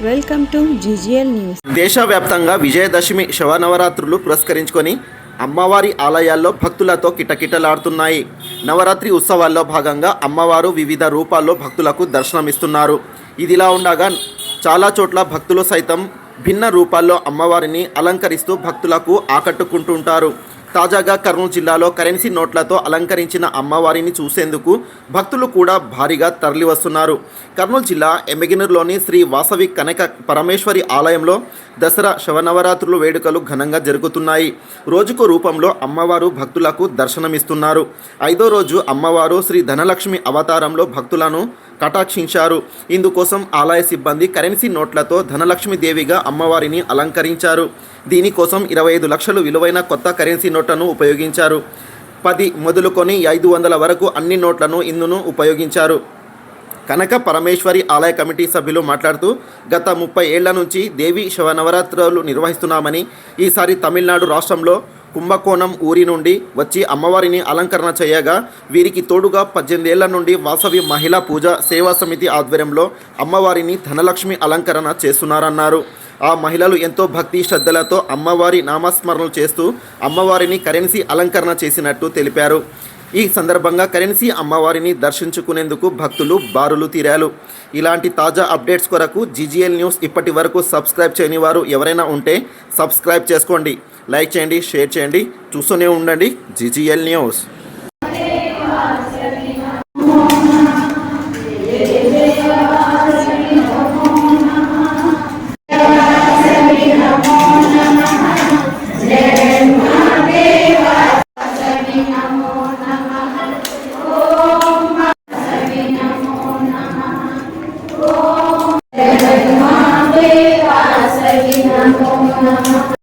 Welcome to GGL news. దేశవ్యాప్తంగా విజయదశమి శవనవరాత్రులు పురస్కరించుకొని అమ్మవారి ఆలయాల్లో భక్తులతో కిటకిటలాడుతున్నాయి. నవరాత్రి ఉత్సవాల్లో భాగంగా అమ్మవారు వివిధ రూపాల్లో భక్తులకు దర్శనమిస్తున్నారు. ఇదిలా ఉండగా చాలా చోట్ల భక్తులు సైతం భిన్న రూపాల్లో అమ్మవారిని అలంకరిస్తూ భక్తులకు ఆకట్టుకుంటుంటారు. తాజాగా కర్నూలు జిల్లాలో కరెన్సీ నోట్లతో అలంకరించిన అమ్మవారిని చూసేందుకు భక్తులు కూడా భారీగా తరలివస్తున్నారు. కర్నూలు జిల్లా ఎమ్మిగనూరులోని శ్రీ వాసవి కనక పరమేశ్వరి ఆలయంలో దసరా శవనవరాత్రులు వేడుకలు ఘనంగా జరుగుతున్నాయి. రోజుకు రూపంలో అమ్మవారు భక్తులకు దర్శనమిస్తున్నారు. 5వ రోజు అమ్మవారు శ్రీ ధనలక్ష్మి అవతారంలో భక్తులను కటాక్షించారు. ఇందుకోసం ఆలయ సిబ్బంది కరెన్సీ నోట్లతో ధనలక్ష్మీదేవిగా అమ్మవారిని అలంకరించారు. దీనికోసం 25 లక్షలు విలువైన కొత్త కరెన్సీ నోట్లను ఉపయోగించారు. 10 మొదలుకొని 500 వరకు అన్ని నోట్లను ఇందును ఉపయోగించారు. కనక పరమేశ్వరి ఆలయ కమిటీ సభ్యులు మాట్లాడుతూ గత 30 ఏళ్ల నుంచి దేవి శవనవరాత్రులు నిర్వహిస్తున్నామని, ఈసారి తమిళనాడు రాష్ట్రంలో కుంభకోణం ఊరి నుండి వచ్చి అమ్మవారిని అలంకరణ చేయగా వీరికి తోడుగా 18 ఏళ్ల నుండి వాసవి మహిళా పూజ సేవా సమితి ఆధ్వర్యంలో అమ్మవారిని ధనలక్ష్మి అలంకరణ చేస్తున్నారన్నారు. ఆ మహిళలు ఎంతో భక్తి శ్రద్ధలతో అమ్మవారి నామస్మరణలు చేస్తూ అమ్మవారిని కరెన్సీ అలంకరణ చేసినట్టు తెలిపారు. ఈ సందర్భంగా కరెన్సీ అమ్మవారిని దర్శించుకునేందుకు భక్తులు బారులు తీరారు. ఇలాంటి తాజా అప్డేట్స్ కొరకు జీజీఎల్ న్యూస్ ఇప్పటి వరకు సబ్స్క్రైబ్ చేయని వారు ఎవరైనా ఉంటే సబ్స్క్రైబ్ చేసుకోండి, లైక్ చేయండి, షేర్ చేయండి, చూస్తూనే ఉండండి జీజీఎల్ న్యూస్. Namo